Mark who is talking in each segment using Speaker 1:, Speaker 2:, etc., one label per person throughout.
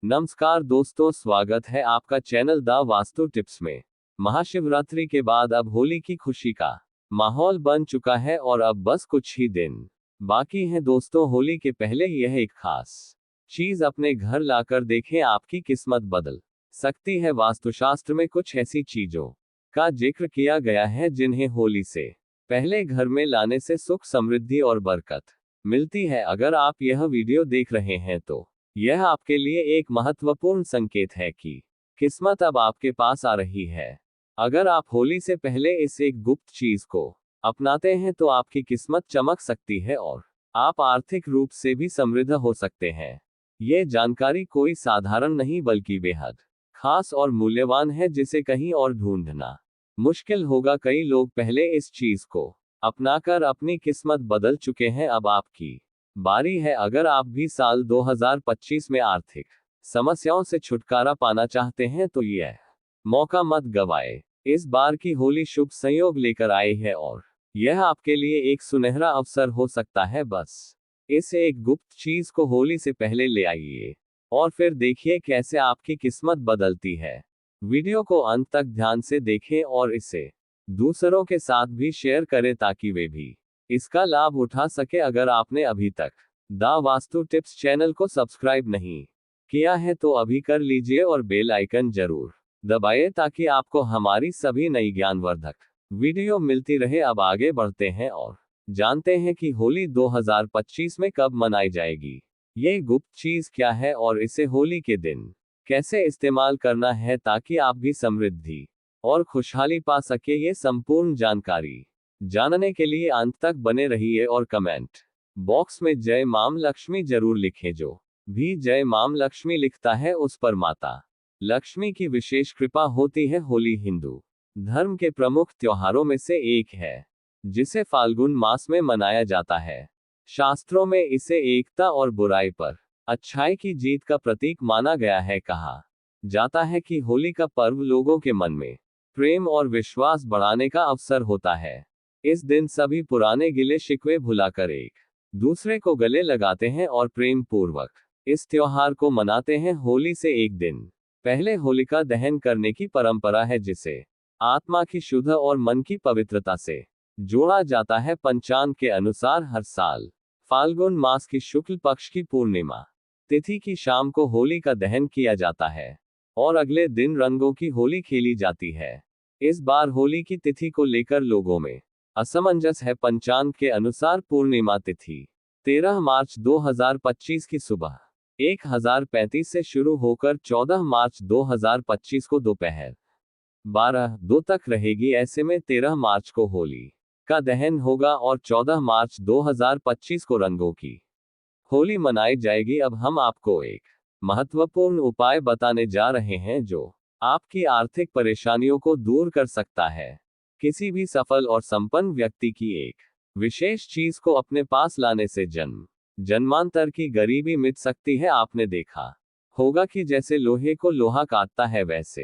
Speaker 1: नमस्कार दोस्तों, स्वागत है आपका चैनल द वास्तु टिप्स में। महाशिवरात्रि के बाद अब होली की खुशी का माहौल बन चुका है और अब बस कुछ ही दिन बाकी हैं दोस्तों। होली के पहले यह एक खास चीज अपने घर लाकर देखें, आपकी किस्मत बदल सकती है। वास्तुशास्त्र में कुछ ऐसी चीजों का जिक्र किया गया है जिन्हें होली से पहले घर में लाने से सुख, समृद्धि और बरकत मिलती है। अगर आप यह वीडियो देख रहे हैं तो यह आपके लिए एक महत्वपूर्ण संकेत है कि किस्मत अब आपके पास आ रही है। अगर आप होली से पहले इस एक गुप्त चीज को अपनाते हैं तो आपकी किस्मत चमक सकती है और आप आर्थिक रूप से भी समृद्ध हो सकते हैं। ये जानकारी कोई साधारण नहीं बल्कि बेहद खास और मूल्यवान है, जिसे कहीं और ढूंढना मुश्किल होगा। कई लोग पहले इस चीज को अपनाकर अपनी किस्मत बदल चुके हैं। अब आपकी बारी है। अगर आप भी साल 2025 में आर्थिक समस्याओं से छुटकारा पाना चाहते हैं तो यह मौका मत गवाएं। इस बार की होली शुभ संयोग लेकर आई है और यह आपके लिए एक सुनहरा अवसर हो सकता है। बस इस एक गुप्त चीज को होली से पहले ले आइए और फिर देखिए कैसे आपकी किस्मत बदलती है। वीडियो को अंत तक ध्यान से देखें और इसे दूसरों के साथ भी शेयर करें ताकि वे भी इसका लाभ उठा सके। अगर आपने अभी तक द वास्तु टिप्स चैनल को सब्सक्राइब नहीं किया है तो अभी कर लीजिए और बेल आइकन जरूर दबाइए ताकि आपको हमारी सभी नई ज्ञानवर्धक वीडियो मिलती रहे। अब आगे बढ़ते हैं और जानते हैं कि होली 2025 में कब मनाई जाएगी। ये गुप्त चीज क्या है और इसे होली के दिन कैसे इस्तेमाल करना है ताकि आप भी समृद्धि और खुशहाली पा सके। ये संपूर्ण जानकारी जानने के लिए अंत तक बने रहिए और कमेंट बॉक्स में जय माम लक्ष्मी जरूर लिखें। जो भी जय माम लक्ष्मी लिखता है उस पर माता लक्ष्मी की विशेष कृपा होती है। होली हिंदू धर्म के प्रमुख त्योहारों में से एक है जिसे फाल्गुन मास में मनाया जाता है। शास्त्रों में इसे एकता और बुराई पर अच्छाई की जीत का प्रतीक माना गया है। कहा जाता है कि होली का पर्व लोगों के मन में प्रेम और विश्वास बढ़ाने का अवसर होता है। इस दिन सभी पुराने गिले शिकवे भुलाकर एक दूसरे को गले लगाते हैं और प्रेम पूर्वक इस त्योहार को मनाते हैं। होली से एक दिन पहले होलिका दहन करने की परंपरा है जिसे आत्मा की शुद्ध और मन की पवित्रता से जोड़ा जाता है। पंचांग के अनुसार हर साल फाल्गुन मास की शुक्ल पक्ष की पूर्णिमा तिथि की शाम को होली का दहन किया जाता है और अगले दिन रंगों की होली खेली जाती है। इस बार होली की तिथि को लेकर लोगों में असमंजस है। पंचांग के अनुसार पूर्णिमा तिथि 13 मार्च 2025 की सुबह 1035 से शुरू होकर 14 मार्च 2025 को दोपहर 12:02 तक रहेगी। ऐसे में 13 मार्च को होली का दहन होगा और 14 मार्च 2025 को रंगों की होली मनाई जाएगी। अब हम आपको एक महत्वपूर्ण उपाय बताने जा रहे हैं जो आपकी आर्थिक परेशानियों को दूर कर सकता है। किसी भी सफल और संपन्न व्यक्ति की एक विशेष चीज को अपने पास लाने से जन्मांतर की गरीबी मिट सकती है। आपने देखा होगा कि जैसे लोहे को लोहा काटता है वैसे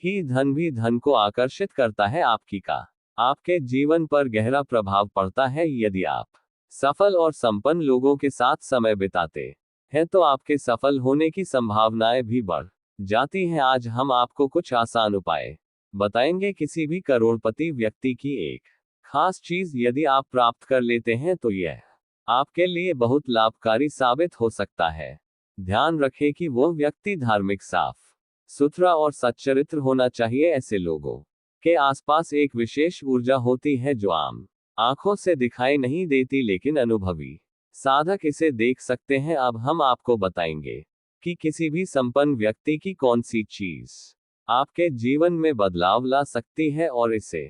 Speaker 1: ही धन भी धन को आकर्षित करता है। आपके जीवन पर गहरा प्रभाव पड़ता है। यदि आप सफल और संपन्न लोगों के साथ समय बिताते हैं तो आपके सफल होने की संभावनाएं भी बढ़ जाती हैं। आज हम आपको कुछ आसान उपाय बताएंगे किसी भी करोड़पति व्यक्ति की एक खास चीज यदि आप प्राप्त कर लेते हैं तो यह आपके लिए बहुत लाभकारी साबित हो सकता है। ध्यान रखें कि वह व्यक्ति धार्मिक, साफ सुथरा और सच्चरित्र होना चाहिए। ऐसे लोगों के आसपास एक विशेष ऊर्जा होती है जो आम आंखों से दिखाई नहीं देती लेकिन अनुभवी साधक इसे देख सकते हैं। अब हम आपको बताएंगे कि किसी भी संपन्न व्यक्ति की कौन सी चीज आपके जीवन में बदलाव ला सकती है और इसे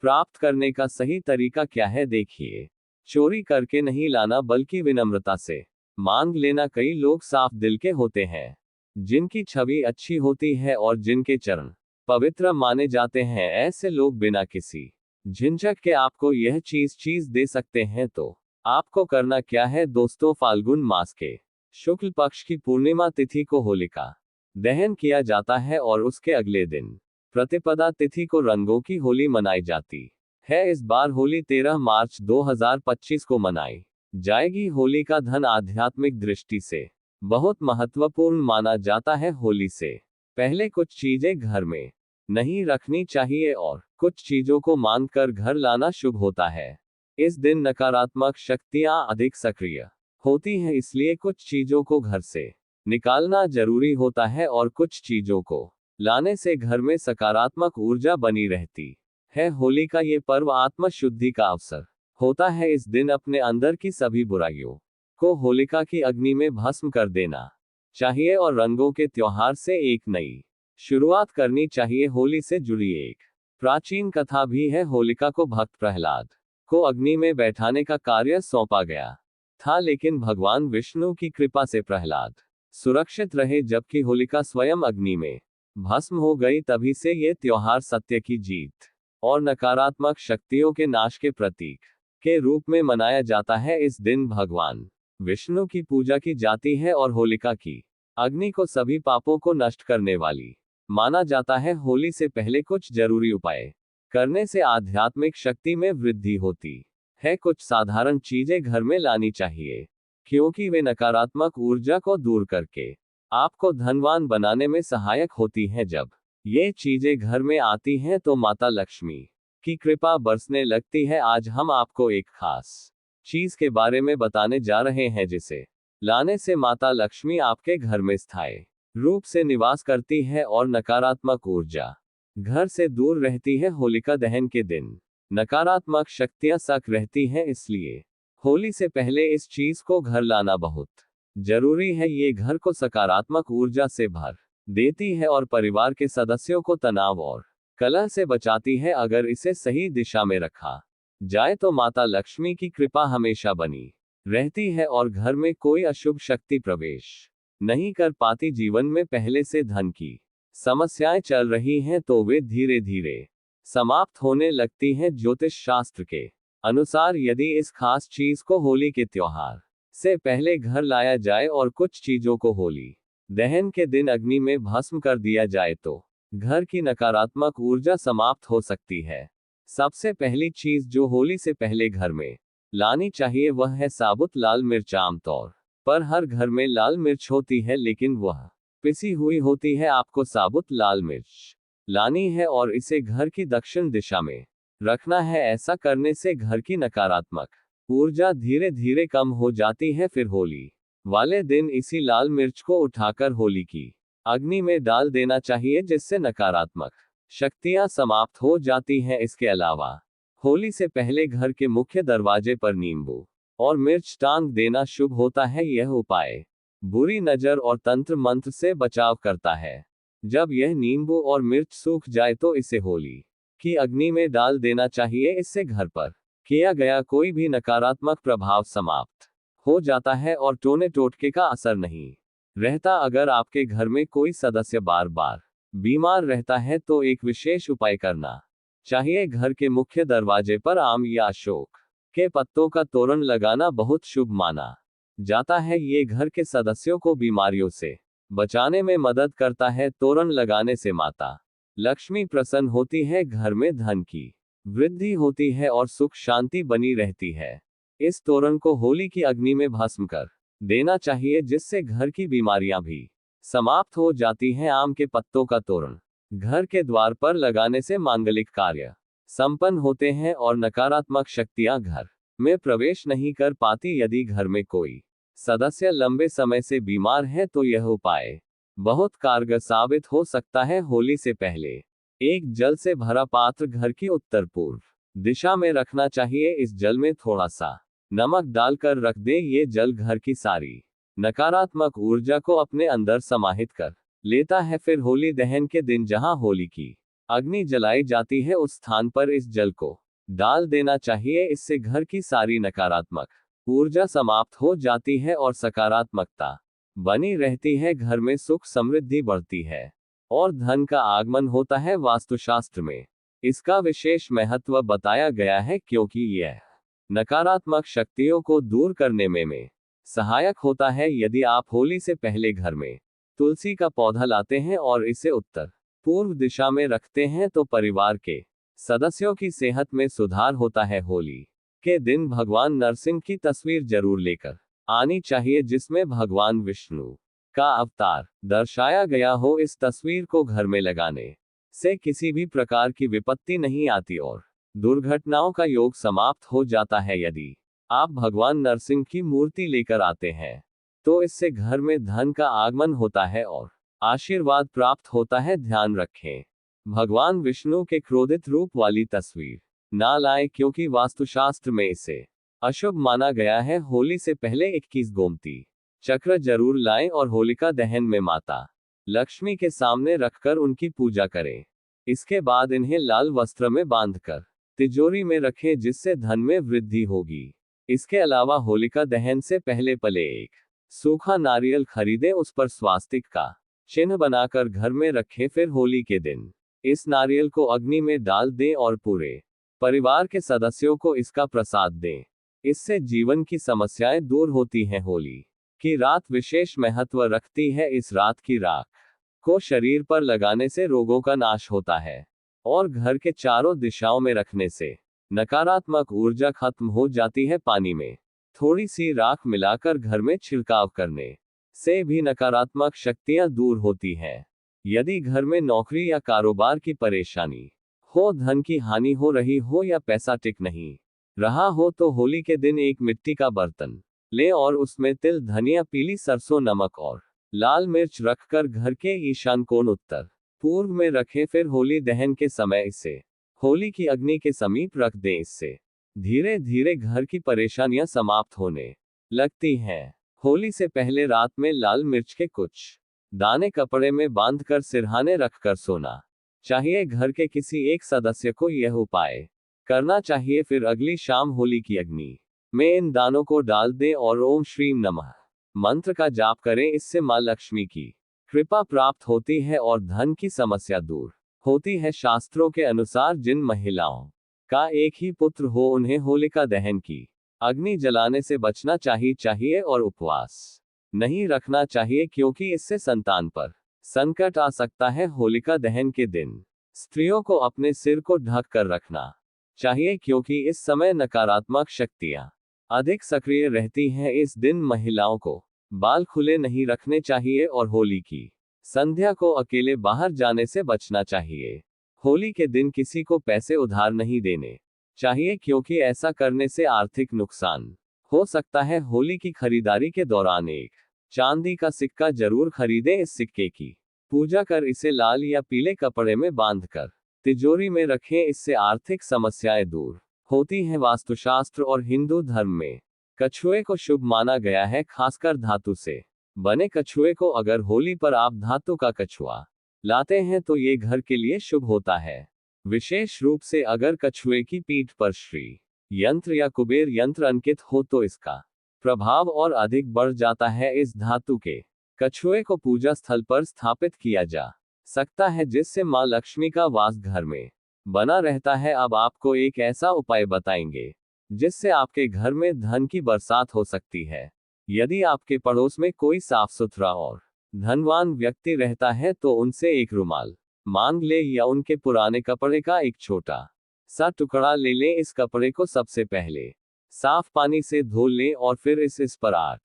Speaker 1: प्राप्त करने का सही तरीका क्या है। देखिए, चोरी करके नहीं लाना बल्कि विनम्रता से मांग लेना। कई लोग साफ दिल के होते हैं, जिनकी छवि अच्छी होती है और जिनके चरण पवित्र माने जाते हैं। ऐसे लोग बिना किसी झिझक के आपको यह चीज दे सकते हैं। तो आपको करना क्या है दोस्तों, फाल्गुन मास के शुक्ल पक्ष की पूर्णिमा तिथि को होलिका दहन किया जाता है और उसके अगले दिन प्रतिपदा तिथि को रंगों की होली मनाई जाती है। इस बार होली 13 मार्च 2025 को मनाई जाएगी। होली का धन आध्यात्मिक दृष्टि से बहुत महत्वपूर्ण माना जाता है। होली से पहले कुछ चीजें घर में नहीं रखनी चाहिए और कुछ चीजों को मानकर घर लाना शुभ होता है। इस दिन नकारात्मक शक्तियां अधिक सक्रिय होती हैं, इसलिए कुछ चीजों को घर से निकालना जरूरी होता है और कुछ चीजों को लाने से घर में सकारात्मक ऊर्जा बनी रहती है। होली का ये पर्व आत्म शुद्धि का अवसर होता है। इस दिन अपने अंदर की सभी बुराइयों को होलिका की अग्नि में भस्म कर देना चाहिए और रंगों के त्योहार से एक नई शुरुआत करनी चाहिए। होली से जुड़ी एक प्राचीन कथा भी है। होलिका को भक्त प्रहलाद को अग्नि में बैठाने का कार्य सौंपा गया था, लेकिन भगवान विष्णु की कृपा से प्रहलाद सुरक्षित रहे, जबकि होलिका स्वयं अग्नि में भस्म हो गई। तभी से ये त्योहार सत्य की जीत और नकारात्मक शक्तियों के नाश के प्रतीक के रूप में मनाया जाता है। इस दिन भगवान विष्णु की पूजा की जाती है और होलिका की अग्नि को सभी पापों को नष्ट करने वाली माना जाता है। होली से पहले कुछ जरूरी उपाय करने से आध्यात्मिक शक्ति में वृद्धि होती है। कुछ साधारण चीजें घर में लानी चाहिए, क्योंकि वे नकारात्मक ऊर्जा को दूर करके आपको धनवान बनाने में सहायक होती हैं। जब ये चीजें घर में आती हैं तो माता लक्ष्मी की कृपा बरसने लगती है। आज हम आपको एक खास चीज के बारे में बताने जा रहे हैं, जिसे लाने से माता लक्ष्मी आपके घर में स्थायी रूप से निवास करती है और नकारात्मक ऊर्जा घर से दूर रहती है। होलिका दहन के दिन नकारात्मक शक्तियां सक्रिय रहती हैं, इसलिए होली से पहले इस चीज को घर लाना बहुत जरूरी है। ये घर को सकारात्मक ऊर्जा से भर देती है और परिवार के सदस्यों को तनाव और कलह से बचाती है। अगर इसे सही दिशा में रखा जाए तो माता लक्ष्मी की कृपा हमेशा बनी रहती है और घर में कोई अशुभ शक्ति प्रवेश नहीं कर पाती। जीवन में पहले से धन की समस्याएं चल रही हैं तो वे धीरे धीरे समाप्त होने लगती हैं। ज्योतिष शास्त्र के अनुसार यदि इस खास चीज को होली के त्योहार से पहले घर लाया जाए और कुछ चीजों को होली दहन के दिन अग्नि में भस्म कर दिया जाए तो घर की नकारात्मक ऊर्जा समाप्त हो सकती है। सबसे पहली चीज जो होली से पहले घर में लानी चाहिए वह है साबुत लाल मिर्च। आमतौर पर हर घर में लाल मिर्च होती है, लेकिन वह पिसी हुई होती है। आपको साबुत लाल मिर्च लानी है और इसे घर की दक्षिण दिशा में रखना है। ऐसा करने से घर की नकारात्मक ऊर्जा धीरे धीरे कम हो जाती है। फिर होली वाले दिन इसी लाल मिर्च को उठाकर होली की अग्नि में डाल देना चाहिए, जिससे नकारात्मक शक्तियां समाप्त हो जाती हैं। इसके अलावा होली से पहले घर के मुख्य दरवाजे पर नींबू और मिर्च टांग देना शुभ होता है। यह उपाय बुरी नजर और तंत्र मंत्र से बचाव करता है। जब यह नींबू और मिर्च सूख जाए तो इसे होली की अग्नि में डाल देना चाहिए। इससे घर पर किया गया कोई भी नकारात्मक प्रभाव समाप्त हो जाता है और टोने टोटके का असर नहीं रहता। अगर आपके घर में कोई सदस्य बार बार बीमार रहता है तो एक विशेष उपाय करना चाहिए। घर के मुख्य दरवाजे पर आम या अशोक के पत्तों का तोरण लगाना बहुत शुभ माना जाता है। ये घर के सदस्यों को बीमारियों से बचाने में मदद करता है। तोरण लगाने से माता लक्ष्मी प्रसन्न होती है, घर में धन की वृद्धि होती है और सुख शांति बनी रहती है। इस तोरण को होली की अग्नि में भस्म कर देना चाहिए, जिससे घर की बीमारियां भी समाप्त हो जाती हैं। आम के पत्तों का तोरण घर के द्वार पर लगाने से मांगलिक कार्य संपन्न होते हैं और नकारात्मक शक्तियां घर में प्रवेश नहीं कर पाती। यदि घर में कोई सदस्य लंबे समय से बीमार है तो यह उपाय बहुत कारगर साबित हो सकता है। होली से पहले एक जल से भरा पात्र घर की उत्तर पूर्व दिशा में रखना चाहिए। इस जल में थोड़ा सा नमक डालकर रख दें। ये जल घर की सारी नकारात्मक ऊर्जा को अपने अंदर समाहित कर लेता है। फिर होली दहन के दिन जहां होली की अग्नि जलाई जाती है उस स्थान पर इस जल को डाल देना चाहिए। इससे घर की सारी नकारात्मक ऊर्जा समाप्त हो जाती है और सकारात्मकता बनी रहती है। घर में सुख समृद्धि बढ़ती है और धन का आगमन होता है। वास्तुशास्त्र में इसका विशेष महत्व बताया गया है, क्योंकि यह नकारात्मक शक्तियों को दूर करने में सहायक होता है। यदि आप होली से पहले घर में तुलसी का पौधा लाते हैं और इसे उत्तर पूर्व दिशा में रखते हैं तो परिवार के सदस्यों की सेहत में सुधार होता है। होली के दिन भगवान नरसिंह की तस्वीर जरूर लेकर आनी चाहिए जिसमें भगवान विष्णु का अवतार दर्शाया गया हो। इस तस्वीर को घर में लगाने से किसी भी प्रकार की विपत्ति नहीं आती और दुर्घटनाओं का योग समाप्त हो जाता है। यदि आप भगवान नरसिंह की मूर्ति लेकर आते हैं तो इससे घर में धन का आगमन होता है और आशीर्वाद प्राप्त होता है। ध्यान रखें, भगवान विष्णु के क्रोधित रूप वाली तस्वीर ना लाएं, क्योंकि वास्तुशास्त्र में इसे अशुभ माना गया है। होली से पहले 21 गोमती चक्र जरूर लाएं और होलिका दहन में माता लक्ष्मी के सामने रखकर उनकी पूजा करें। इसके बाद इन्हें लाल वस्त्र में बांधकर तिजोरी में रखें, जिससे धन में वृद्धि होगी। इसके अलावा होलिका दहन से पहले पले एक सूखा नारियल खरीदे, उस पर स्वास्तिक का चिन्ह बनाकर घर में रखें। फिर होली के दिन इस नारियल को अग्नि में डाल दें और पूरे परिवार के सदस्यों को इसका प्रसाद दें। इससे जीवन की समस्याएं दूर होती हैं। होली की रात विशेष महत्व रखती है। इस रात की राख को शरीर पर लगाने से रोगों का नाश होता है और घर के चारों दिशाओं में रखने से नकारात्मक ऊर्जा खत्म हो जाती है। पानी में थोड़ी सी राख मिलाकर घर में छिड़काव करने से भी नकारात्मक शक्तियां दूर होती हैं। यदि घर में नौकरी या कारोबार की परेशानी हो, धन की हानि हो रही हो या पैसा टिक नहीं रहा हो, तो होली के दिन एक मिट्टी का बर्तन लें और उसमें तिल, धनिया, पीली सरसों, नमक और लाल मिर्च रखकर घर के ईशान कोण उत्तर पूर्व में रखें। फिर होली दहन के समय इसे होली की अग्नि के समीप रख दें। इससे धीरे धीरे घर की परेशानियां समाप्त होने लगती हैं। होली से पहले रात में लाल मिर्च के कुछ दाने कपड़े में बांधकर सिरहाने रखकर सोना चाहिए। घर के किसी एक सदस्य को यह उपाय करना चाहिए। फिर अगली शाम होली की अग्नि में इन दानों को डाल दें और ओम श्रीम नमः मंत्र का जाप करें। इससे मां लक्ष्मी की कृपा प्राप्त होती है और धन की समस्या दूर होती है। शास्त्रों के अनुसार जिन महिलाओं का एक ही पुत्र हो, उन्हें होलिका दहन की अग्नि जलाने से बचना चाहिए और उपवास नहीं रखना चाहिए, क्योंकि इससे संतान पर संकट आ सकता है। होलिका दहन के दिन स्त्रियों को अपने सिर को ढक कर रखना चाहिए, क्योंकि इस समय नकारात्मक शक्तियां अधिक सक्रिय रहती हैं। इस दिन महिलाओं को बाल खुले नहीं रखने चाहिए और होली की संध्या को अकेले बाहर जाने से बचना चाहिए। होली के दिन किसी को पैसे उधार नहीं देने चाहिए, क्योंकि ऐसा करने से आर्थिक नुकसान हो सकता है। होली की खरीदारी के दौरान एक चांदी का सिक्का जरूर खरीदें। इस सिक्के की पूजा कर इसे लाल या पीले कपड़े में बांधकर तिजोरी में रखें। इससे आर्थिक समस्याएं दूर होती हैं। वास्तुशास्त्र और हिंदू धर्म में कछुए को शुभ माना गया है, खासकर धातु से बने कछुए को। अगर होली पर आप धातु का कछुआ लाते हैं तो ये घर के लिए शुभ होता है। विशेष रूप से अगर कछुए की पीठ पर श्री यंत्र या कुबेर यंत्र अंकित हो तो इसका प्रभाव और अधिक बढ़ जाता है। इस धातु के कछुए को पूजा स्थल पर स्थापित किया जा सकता है, जिससे मां लक्ष्मी का वास घर में बना रहता है। अब आपको एक ऐसा उपाय बताएंगे जिससे आपके घर में धन की बरसात हो सकती है। यदि आपके पड़ोस में कोई साफ सुथरा और धनवान व्यक्ति रहता है तो उनसे एक रुमाल मांग ले या उनके पुराने कपड़े का एक छोटा सा टुकड़ा ले लें। इस कपड़े को सबसे पहले साफ पानी से धो लें और फिर इस पर 8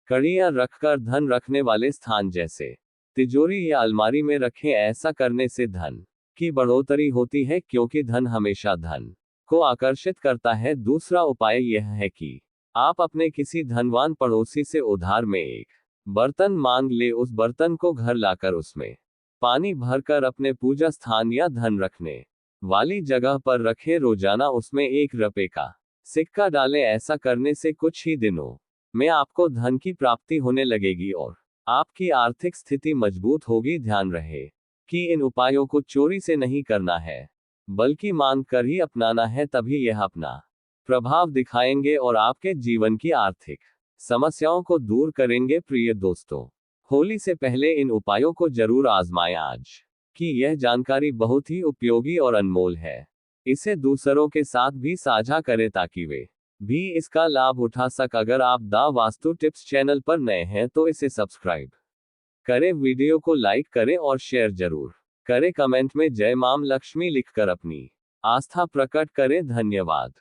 Speaker 1: कड़ियां रखकर धन रखने वाले स्थान जैसे तिजोरी या अलमारी में रखें। ऐसा करने से धन की बढ़ोतरी होती है, क्योंकि धन हमेशा धन को आकर्षित करता है। दूसरा उपाय यह है कि आप अपने किसी धनवान पड़ोसी से उधार में एक बर्तन मांग ले। उस बर्तन को घर लाकर उसमें पानी भरकर अपने पूजा स्थान या धन रखने वाली जगह पर रखें। रोजाना उसमें 1 रुपए का सिक्का डालें। ऐसा करने से कुछ ही दिनों में आपको धन की प्राप्ति होने लगेगी और आपकी आर्थिक स्थिति मजबूत होगी। ध्यान रहे कि इन उपायों को चोरी से नहीं करना है, बल्कि मांग कर ही अपनाना है, तभी यह अपना प्रभाव दिखाएंगे और आपके जीवन की आर्थिक समस्याओं को दूर करेंगे। प्रिय दोस्तों, होली से पहले इन उपायों को जरूर आजमाएं। आज की यह जानकारी बहुत ही उपयोगी और अनमोल है। इसे दूसरों के साथ भी साझा करें ताकि वे भी इसका लाभ उठा अगर आप दा वास्तु टिप्स चैनल पर नए हैं तो इसे सब्सक्राइब करें, वीडियो को लाइक करें और शेयर जरूर करें। कमेंट में जय मां लक्ष्मी लिखकर अपनी आस्था प्रकट करें। धन्यवाद।